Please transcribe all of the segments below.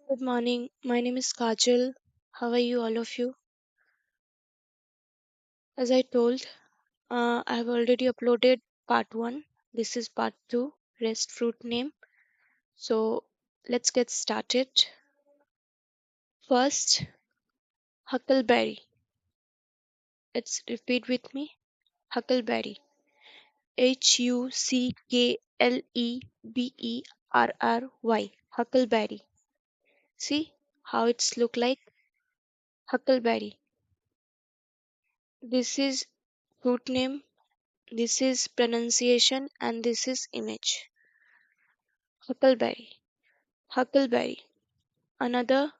Good morning. My name is Kajal. How are you, all of you? As I told, I have already uploaded part 1. This is part 2, rest fruit name. So let's get started. First, huckleberry. Let's repeat with me. Huckleberry. Huckleberry. Huckleberry. See how it's look like? Huckleberry. This is fruit name, this is pronunciation, and this is image. Huckleberry. Huckleberry. Another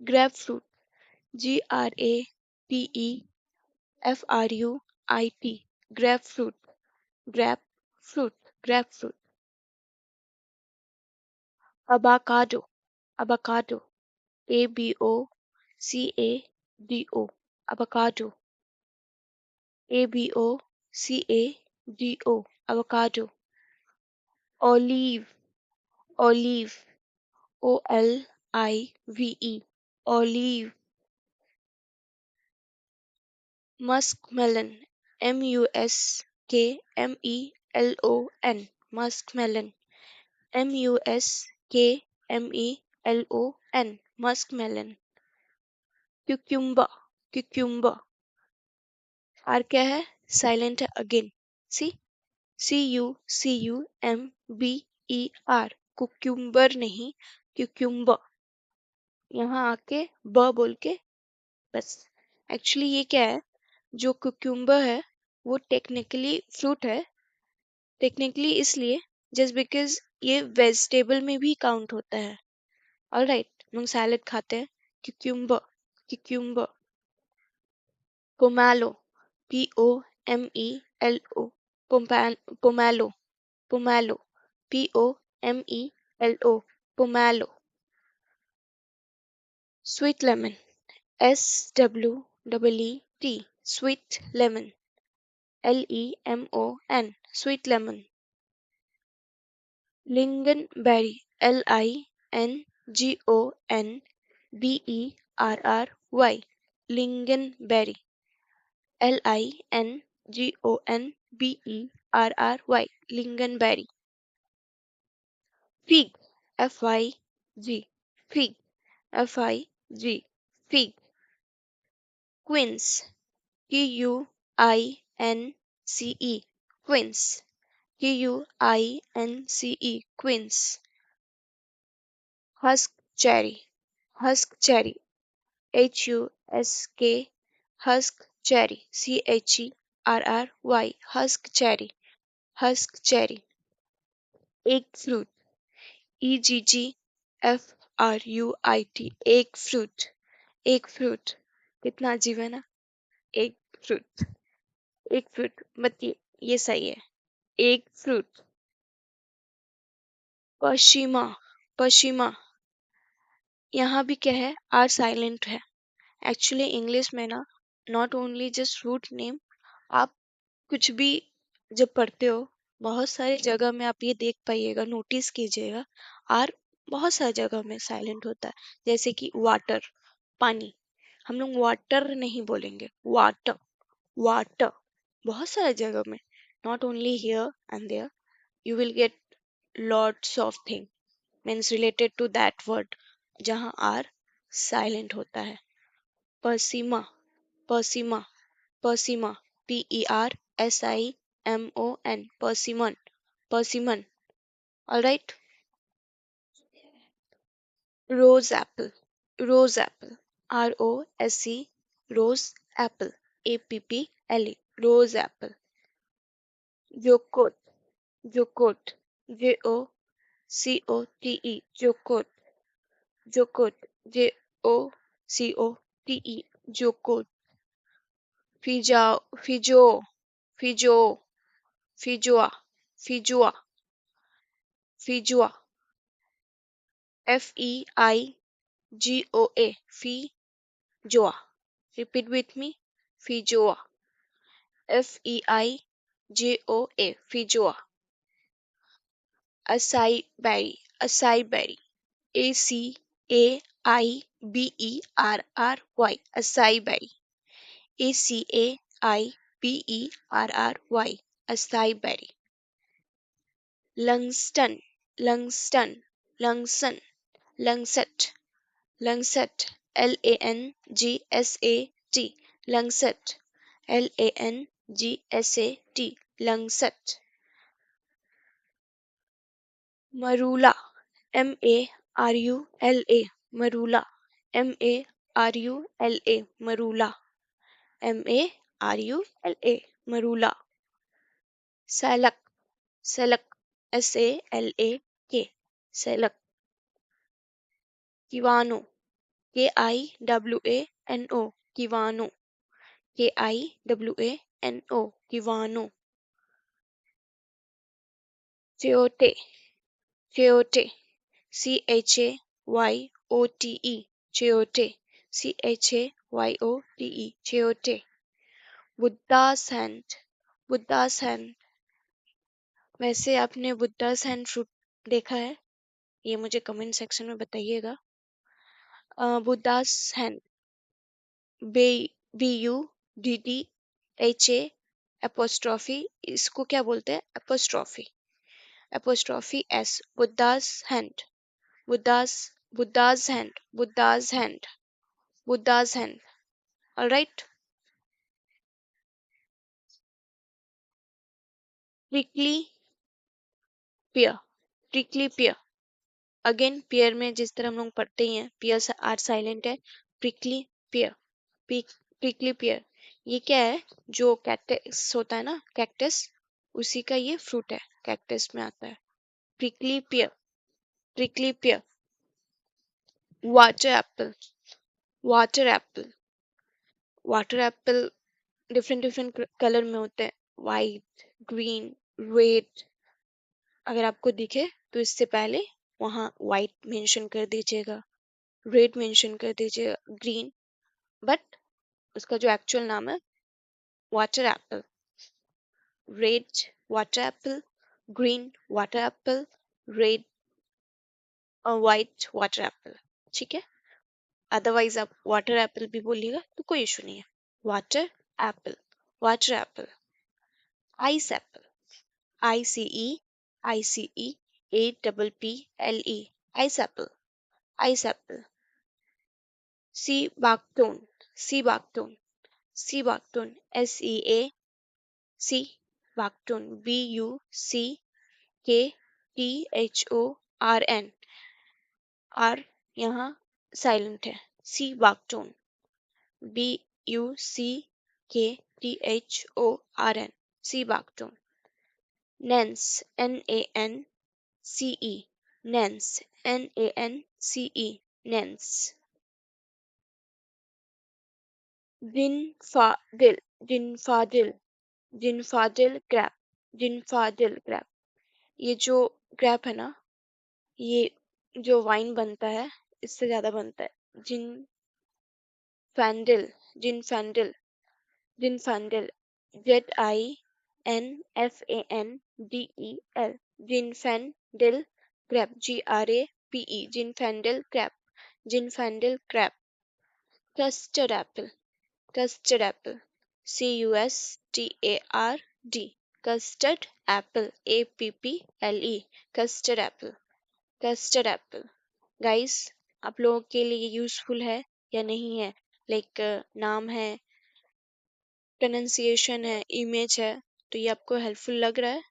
grapefruit. Grapefruit. Grapefruit. Grapefruit. Grapefruit. Avocado. Avocado. Abocado. Avocado. Abocado. Avocado. Olive. Olive. Olive. Olive. Muskmelon. Muskmelon. Muskmelon. Muskmelon. Muskmelon. Cucumber. Cucumber. R क्या है? Silent है again. सी Cumber. कुक्यूम्बर नहीं, cucumber. यहाँ आके ब बोल के बस. एक्चुअली ये क्या है? जो कुक्यूम्बर है वो टेक्निकली फ्रूट है. टेक्निकली इसलिए जस्ट बिकॉज ये वेजिटेबल में भी काउंट होता है. ऑलराइट, हम लोग सैलेड खाते हैं. Cucumber. Cucumber. Pomelo. Pomelo. Pomelo. Pomelo. Pomelo. Pomelo. Sweet lemon. SWEET. Sweet lemon. LEMON. Sweet lemon. Lingonberry. Lingonberry. Lingonberry. Lingonberry. Lingonberry. Fig. FIG. Fig. FIG. Fig. Quince. QUINCE. Quince. QUINCE. Quince. Husk cherry. Husk cherry. HUSK. Husk cherry. CHERRY. Husk cherry. Husk cherry. Egg fruit. EGGFRUIT. Egg fruit. Egg fruit. कितना अजीब है ना? Egg fruit. Egg fruit. मत ये सही है. Egg fruit. पश्चिमा. पश्चिमा. यहाँ भी क्या है? आर साइलेंट है. एक्चुअली इंग्लिश में ना, not only just fruit name, आप कुछ भी जब पढ़ते हो, बहुत सारी जगह में आप ये देख पाइएगा, नोटिस कीजिएगा, आर बहुत सारी जगह में साइलेंट होता है. जैसे कि वाटर, पानी. हम लोग वाटर नहीं बोलेंगे, वाटर. वाटर. बहुत सारी जगह में, not only here and there, you will get lots of thing means related to that word जहाँ आर साइलेंट होता है. पसीमा. पसीमा. पसीमा. PERSIMON. Persimmon. Persimmon. All right. Rose apple. Rose apple. ROSE. Rose apple. APPLE. Rose apple. Jokot. Jokot. JOCOTE. Jokot. Jokot. JOCOTE. Jokot. Fijao. Fijo. Fijo. Fijua. Fijua. Fijua. FEIGOA. Fijoa. Repeat with me. Fijoa. FEIJOA. Fijoa. Acai berry. Acai berry. ACAIBERRY, acai berry. ACAIBERRY, acai berry. Langston, Langston, Langston, Langsat, Langsat, Langsat, Langsat, Langsat, Langsat. Marula, Marula, Marula, Marula, Marula, Marula, Marula. Salak, Salak, SALAK, Salak. Kiwano, KIWANO, Kiwano, KIWANO, Kiwano. Chayote, Chayote, CHAYOTE, Chayote, CHAYOTE, Chayote. Buddha's hand, Buddha's hand. वैसे आपने बुद्धा's hand fruit देखा है? ये मुझे comment section में बताइएगा. बुद्धा's hand, BUDDHA apostrophe, इसको क्या बोलते हैं? apostrophe, apostrophe S, Buddha's hand, Buddha's hand, Buddha's hand, Buddha's hand. All right. Prickly pear, prickly pear. Again pair में जिस तरह हम लोग पढ़ते ही हैं, पेयर आर साइलेंट है. Prickly pair, prickly pair. ये क्या है? जो कैक्टस होता है ना, कैक्टस, उसी का ये फ्रूट है, कैक्टस में आता है. Prickly pair, prickly pair. Water apple, water apple, water Apple different different colour में होते हैं. White, green, red. अगर आपको दिखे तो इससे पहले वहाँ वाइट मेंशन कर दीजिएगा, रेड मेंशन कर दीजिएगा, ग्रीन. बट उसका जो एक्चुअल नाम है water Apple. Red water Apple, green water Apple, red और वाइट वाटर एप्पल. ठीक है. अदरवाइज आप वाटर एप्पल भी बोलिएगा तो कोई इशू नहीं है. Water apple, water apple. Ice apple, ICEAPPLE, ice apple, ice apple. Sea buckthorn, sea buckthorn, sea buckthorn, SEA, buckthorn, BUCKTHORN. R यहाँ साइलेंट है. Sea buckthorn, BUCKTHORN, sea buckthorn. Nance, NANCE, nance, NANCE, nance. Zinfandel, zinfandel, zinfandel grape, zinfandel grape. ये जो Krebs है ना, ये जो wine बनता है इससे ज्यादा बनता है. Zinfandel, zinfandel, zinfandel, ZINFANDEL, zinfandel grape, GRAPE, zinfandel grape, zinfandel grape. Custard apple, custard apple, CUSTARD, custard apple, APPLE, custard apple, custard apple. Guys, आप लोगों के लिए यूजफुल है या नहीं है? लाइक नाम है, प्रोनाउंसिएशन है, इमेज है, तो ये आपको हेल्पफुल लग रहा है?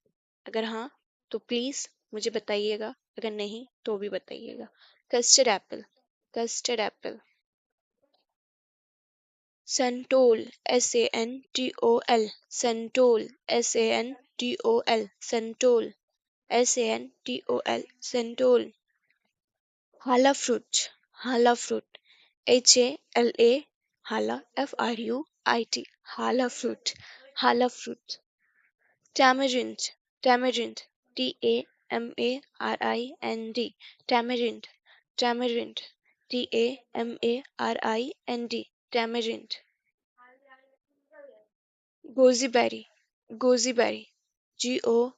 अगर हाँ तो प्लीज मुझे बताइएगा, अगर नहीं तो भी बताइएगा. Custard apple, custard apple. Santol, SANTOL, santol, SANTOL, santol, SANTOL, santol. Hala fruit, hala fruit, HALA, hala FRUIT, hala fruit, hala fruit. tamarind, tamarind, TAMARIND, tamarind, tamarind, TAMARIND, tamarind. Gooseberry, gooseberry, GOJIBERRY,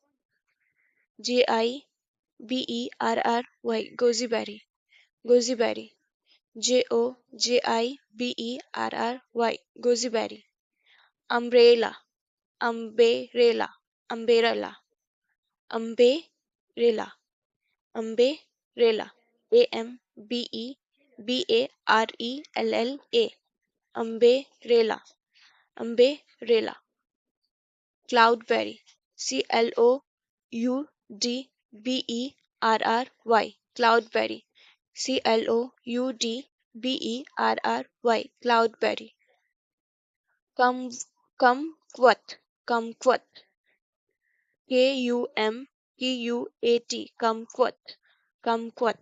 gooseberry, gooseberry. Gojiberry, gooseberry. Umbrella, umbrella, umbrella, umbrella, umbrella. Amberella, umbrella, umbrella. Cloudberry, Cloudberry, Cloudberry, Cloudberry, Cloudberry. Cum, kumquat, kumquat, kumquat, kumquat.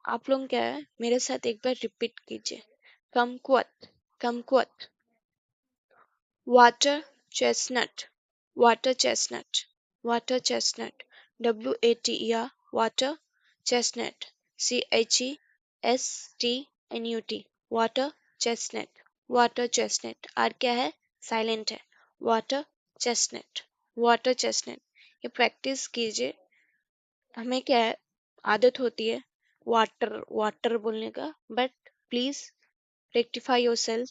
आप लोग क्या है मेरे साथ एक बार repeat कीजिए. Kumquat, kumquat. Water chestnut, water chestnut, water chestnut. Water, water chestnut. Chestnut, water chestnut, water chestnut. R क्या है साइलेंट है. Water chestnut, water chestnut. ये प्रैक्टिस कीजिए. हमें क्या है आदत होती है वाटर वाटर बोलने का. But please rectify your self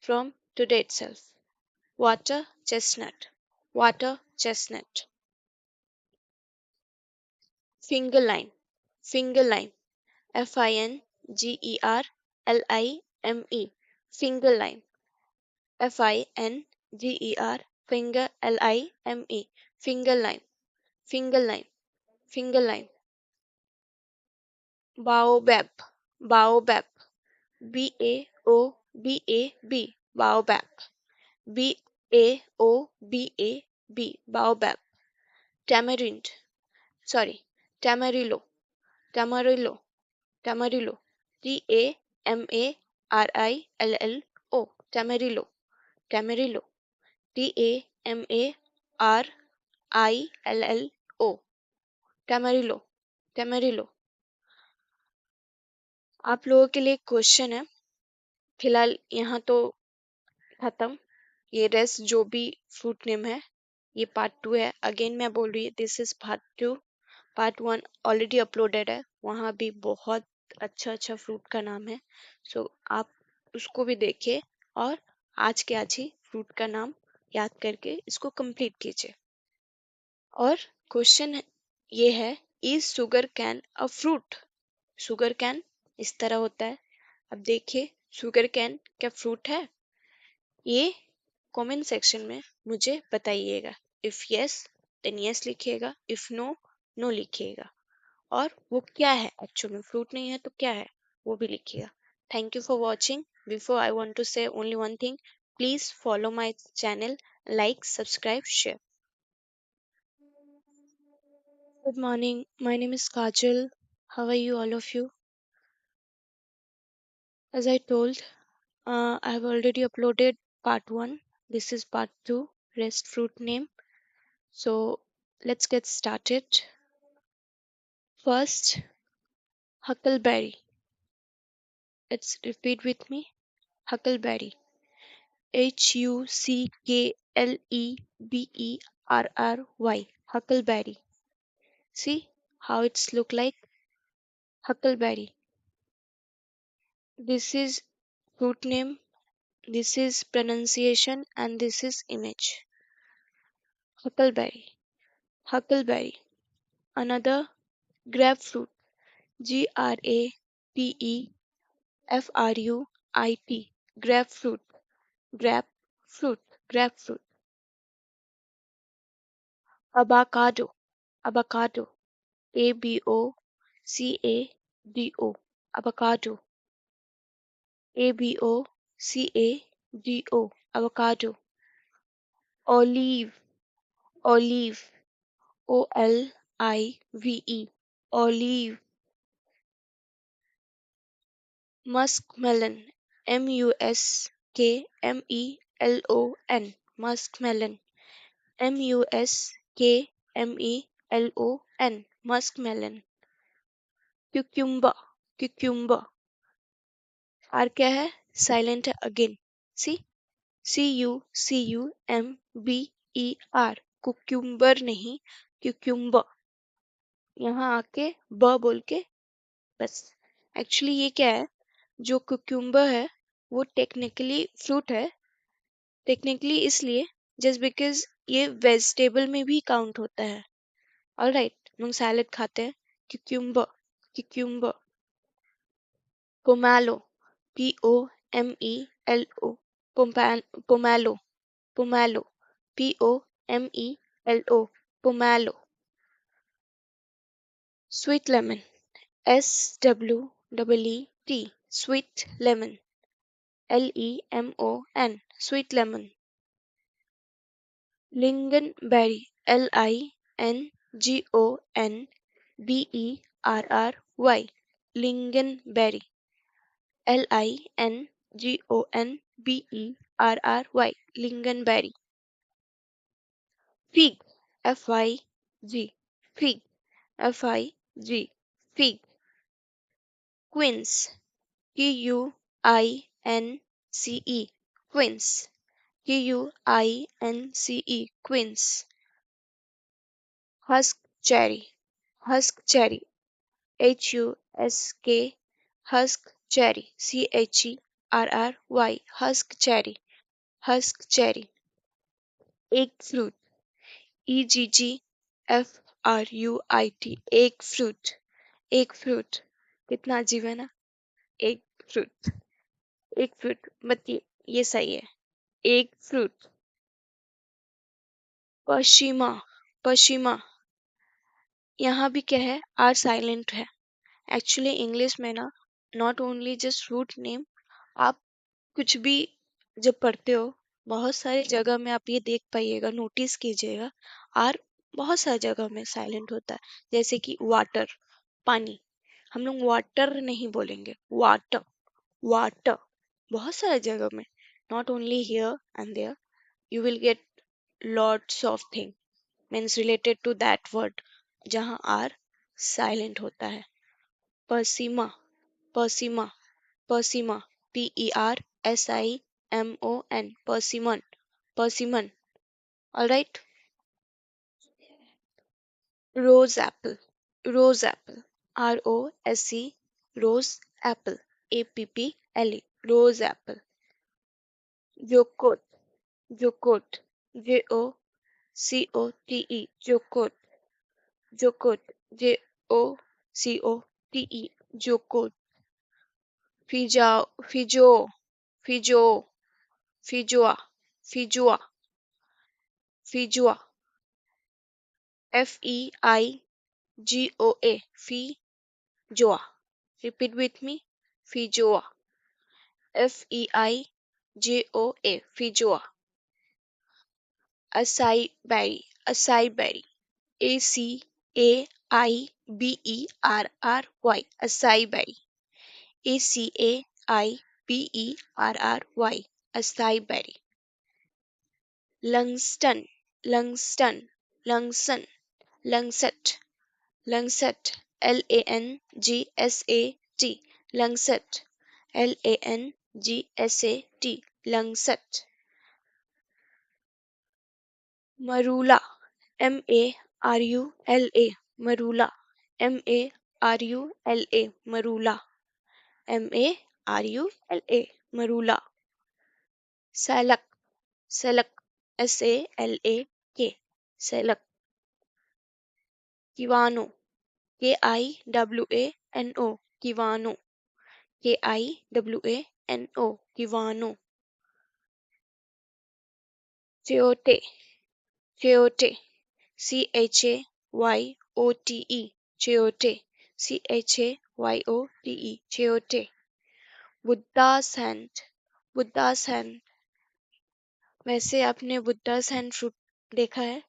from today itself. Water chestnut, water chestnut. Finger lime, finger lime. Fingerlime, finger lime. Finger, lime. Finger lime, finger lime, finger lime. Baobab, baobab. Baobab, baobab. Baobab, baobab. Tamarind, sorry, Tamarillo, Tamarillo, Tamarillo. Tamarillo, Tamarillo, Tamarillo. Tamarillo, Tamarillo, Tamarillo. आप लोगों के लिए question है. फिलहाल यहाँ तो खत्म. ये रेस्ट जो भी फ्रूट नेम है ये पार्ट 2 है. अगेन मैं बोल रही हूँ this is part 2. Part 1 already uploaded है. वहाँ भी बहुत अच्छा अच्छा फ्रूट का नाम है. सो आप उसको भी देखिए और आज के आज ही फ्रूट का नाम याद करके इसको कंप्लीट कीजिए. और क्वेश्चन ये है is sugar cane a fruit. Sugar cane इस तरह होता है. अब देखिए शुगर कैन क्या फ्रूट है. ये कमेंट सेक्शन में मुझे बताइएगा. इफ यस देन यस लिखिएगा. इफ नो नो लिखिएगा. और वो क्या है एक्चुअली में फ्रूट नहीं है तो क्या है वो भी लिखिएगा. Thank you for watching. Before I want to say only one thing. Please follow my channel. Like subscribe share. Good morning. My name is Kajal. How are you, all of you? As I told, I have already uploaded part 1. This is part 2, rest fruit name. So let's get started. First, huckleberry. Let's repeat with me. Huckleberry. Huckleberry. Huckleberry. See how it's look like? Huckleberry. This is fruit name. This is pronunciation and this is image. Huckleberry, huckleberry. Another grapefruit. Grapefruit. Grapefruit, grapefruit, grapefruit. Avocado, avocado. Abocado, avocado. Abocado, avocado. Olive, olive. Olive, olive. Muskmelon, muskmelon, muskmelon, muskmelon, muskmelon. Cucumber, cucumber. R क्या है silent है again. सी Cucumber. कुक्यूम्बर नहीं cucumber. यहाँ आके ब बोल के बस एक्चुअली ये क्या है, जो कुकुम्बर है वो टेक्निकली फ्रूट है। टेक्निकली इसलिए जस्ट बिकॉज ये वेजिटेबल में भी काउंट होता है। ऑलराइट, हम लोग सैलेड खाते हैं। Cucumber, cucumber. Pomelo, POMELO, pomelo, pomelo, POMELO, pomelo. Sweet lemon, SWEET, sweet lemon, LEMON, sweet lemon. Lingonberry, LINGONBERRY, lingonberry, LINGONBERRY, lingonberry. Fig, FIG, fig, FIG, fig. Quince, QUINCE, quince, QUINCE, quince. Husk cherry, husk cherry, HUSK, husk cherry, CHERRY, husk cherry, husk cherry. Egg fruit, EGGFRUIT, egg fruit, egg fruit. कितना अजीब है ना, egg fruit, egg fruit। बताइए, ये सही है, egg fruit। पश्चिमा, पश्चिमा। यहाँ भी क्या है, आर साइलेंट है। एक्चुअली इंग्लिश में ना, not only just root name, आप कुछ भी जब पढ़ते हो, बहुत सारी जगह में आप ये देख पाइएगा, नोटिस कीजिएगा, आर बहुत सारी जगह में साइलेंट होता है। जैसे कि वाटर, पानी, हम लोग वाटर नहीं बोलेंगे, वाटर, वाटर। बहुत सारी जगह में, not only here and there, you will get lots of thing means related to that word जहाँ आर साइलेंट होता है। पसीमा, पसीमा, पसीमा, PERSIMON, persimmon, persimmon. All right. Rose apple, rose apple, ROSE, rose apple, APPLE, rose apple. Jokot, jokot, JOCOTE, jokot, jokot, JOCOTE, jokot. Fijao, fijo, fijo, fijoa, fijoa, fijoa. FEIGOA, fijoa. Repeat with me. Fijoa. FEIJOA, fijoa. Acai berry, acai berry. ACAIBERRY, acai berry. ACAIBERRY, acai berry. Langston, Langston, Langston, Langsat, Langsat, LANGSAT, Langsat, LANGSAT, Langsat. Marula, MARULA, Marula, MARULA, Marula, MARULA, Marula. Salak, Salak, SALAK, Salak. Kiwano, KIWANO, Kiwano, KIWANO, Kiwano. Chayote, Chayote, CHAYOTE, Chayote, CHAYOTE, Chayote. Buddha's hand, Buddha's hand. वैसे आपने बुद्धा's hand fruit देखा है?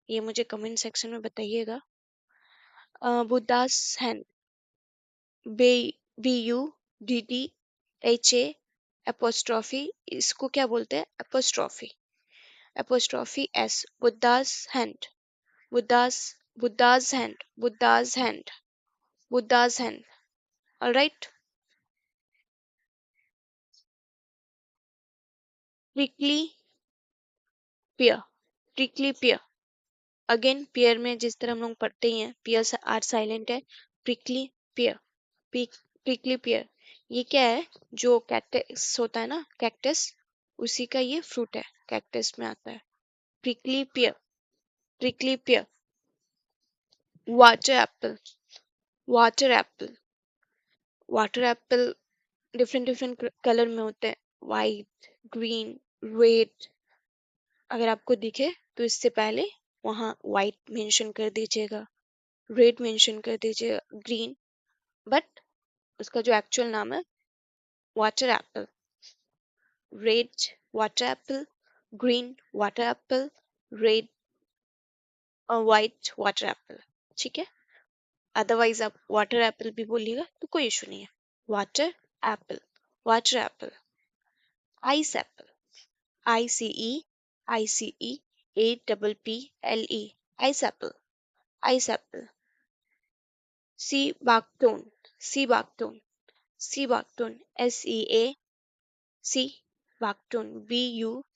ये मुझे comment section में बताइएगा। बुद्धा's hand, BUDDHA apostrophe, इसको क्या बोलते हैं? Apostrophe, apostrophe S, बुद्धा's hand, Buddha's hand, Buddha's hand, Buddha's hand. All right. Prickly pear, prickly pear. Again pair में जिस तरह हम लोग पढ़ते ही हैं, पेयर आर साइलेंट है। प्रिकली पेयर, प्रिकली पेयर, ये क्या है? जो कैक्टस होता है ना, कैक्टस, उसी का ये फ्रूट है, कैक्टस में आता है। Prickly pair, prickly pair. Water apple, water apple, water Apple different different colour में होते हैं, वाइट, ग्रीन, रेड। अगर आपको दिखे तो इससे पहले वहाँ वाइट मेंशन कर दीजिएगा, रेड मेंशन कर दीजिएगा, ग्रीन, बट उसका जो एक्चुअल नाम है water Apple. Red water Apple, green water Apple, red और वाइट वाटर एप्पल। ठीक है, अदरवाइज आप वाटर एप्पल भी बोलिएगा तो कोई इशू नहीं है। Water apple, water apple. Ice apple, ICE, ice apple, ice apple. Sea buckthorn, sea buckthorn, sea buckthorn, SEA, sea buckthorn, BUCKTHORN,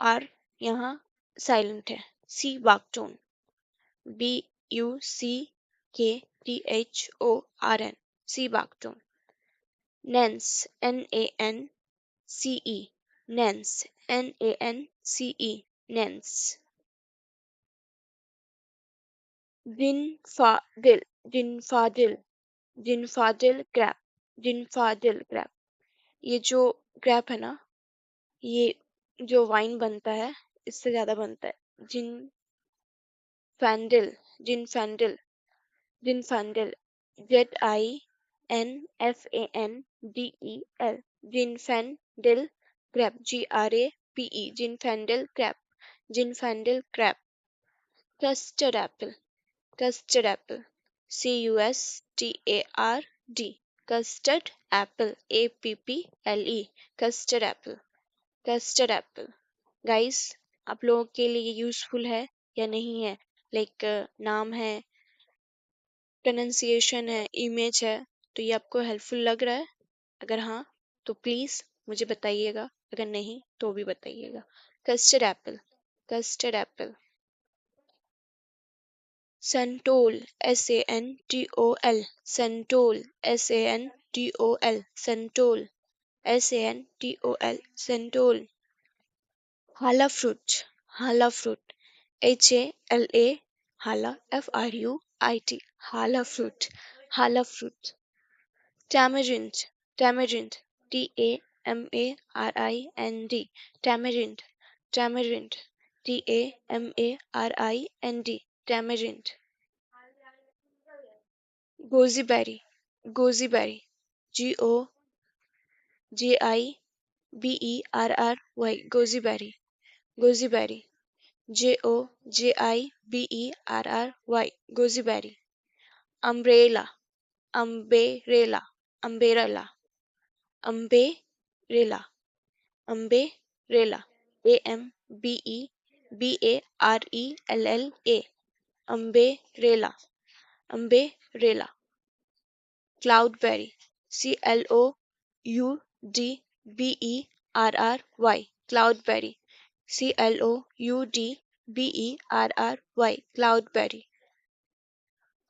R यहाँ साइलेंट है। Sea buckthorn, BUCKTHORN, sea buckthorn. Nance, NANCE, nance, NANCE, nance. Zinfandel, zinfandel, zinfandel grape, zinfandel grape. ये जो Krebs है ना, ये जो wine बनता है इससे ज्यादा बनता है। Zinfandel, zinfandel, zinfandel, ZINFANDEL, zinfandel grape, GRAPE, zinfandel grape, zinfandel grape. Custard apple, custard apple, CUSTARD, custard apple, APPLE, custard apple, custard apple। Guys, आप लोगों के लिए यूजफुल है या नहीं है? लाइक नाम है, प्रोनाउंसिएशन है, इमेज है, तो ये आपको हेल्पफुल लग रहा है? अगर हाँ तो प्लीज मुझे बताइएगा, अगर नहीं तो भी बताइएगा। Custard apple, custard apple. Santol, SANTOL, santol, SANTOL, santol, SANTOL, santol. Hala fruit, hala fruit, HALA, hala, FRUIT, hala fruit, hala fruit. tamarind, tamarind, TAMARIND, tamarind, tamarind, TAMARIND, tamarind। Goji berry, goji berry, GOJIBERRY, goji berry, goji berry, JOJIBERRY, goji berry. Umbrella, ambarella, ambarella, ambarella, ambarella, AMBEBARELLA, ambarella, ambarella. Cloudberry, CLOUDBERRY, cloudberry, CLOUDBERRY, cloudberry.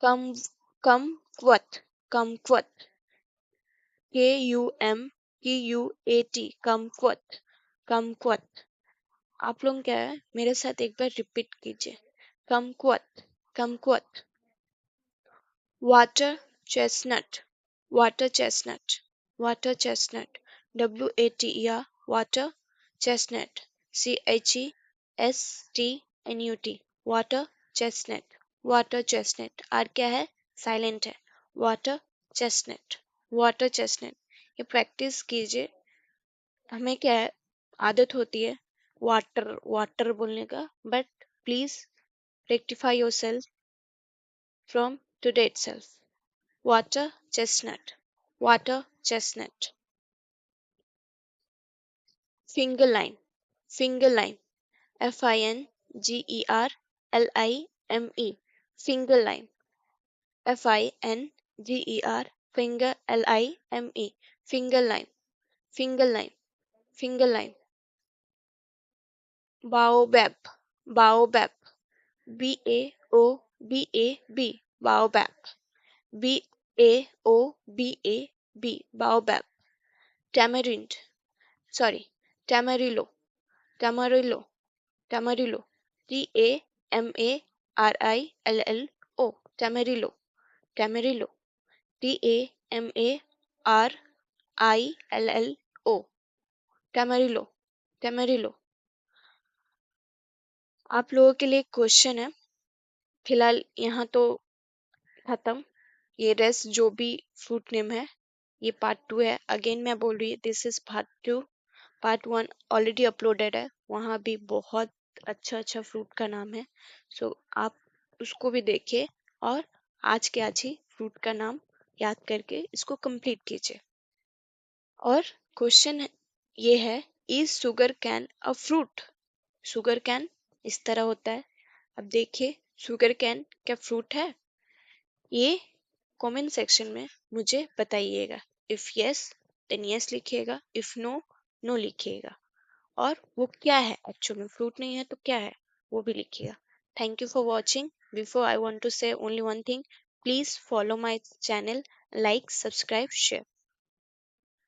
कम kumquat, kumquat, KUMQUAT, kumquat, kumquat. आप लोग क्या है, मेरे साथ एक बार repeat कीजिए, kumquat, kumquat. Water chestnut, water chestnut, water chestnut, WATER, water chestnut, CHESTNUT, water chestnut, water chestnut। R क्या है? साइलेंट है। water chestnut, water chestnut। ये प्रैक्टिस कीजिए। हमें क्या है, आदत होती है वाटर वाटर बोलने का, but please rectify your self from today itself। Water chestnut, water chestnut। Finger lime, finger lime, FINGERLIME, finger lime, FINGER, finger LIME, finger lime, finger lime, finger lime। Baobab, baobab, B-A-B, baobab. B-A-O-B-A-B, baobab. Tamarind, sorry, tamarillo, tamarillo, tamarillo. T-A-M-A-R-I-L-L-O, tamarillo, tamarillo. T-A-M-A-R-I-L-L-O, tamarillo, tamarillo. आप लोगों के लिए question है, फिलहाल यहाँ तो खत्म। ये रेस्ट जो भी फ्रूट नेम है, ये पार्ट 2 है। अगेन मैं बोल रही हूँ, this is part 2। Part 1 already uploaded है, वहाँ भी बहुत अच्छा अच्छा फ्रूट का नाम है। सो आप उसको भी देखिए और आज के आज ही फ्रूट का नाम याद करके इसको कंप्लीट कीजिए। और क्वेश्चन ये है, is sugar cane a fruit? Sugar cane इस तरह होता है। अब देखिए, शुगर कैन क्या फ्रूट है? ये कमेंट सेक्शन में मुझे बताइएगा। इफ यस देन यस लिखिएगा, इफ नो नो लिखिएगा। और वो क्या है, एक्चुअल में फ्रूट नहीं है तो क्या है वो भी लिखिएगा। Thank you for watching. Before I want to say only one thing, please follow my channel, like, subscribe, share.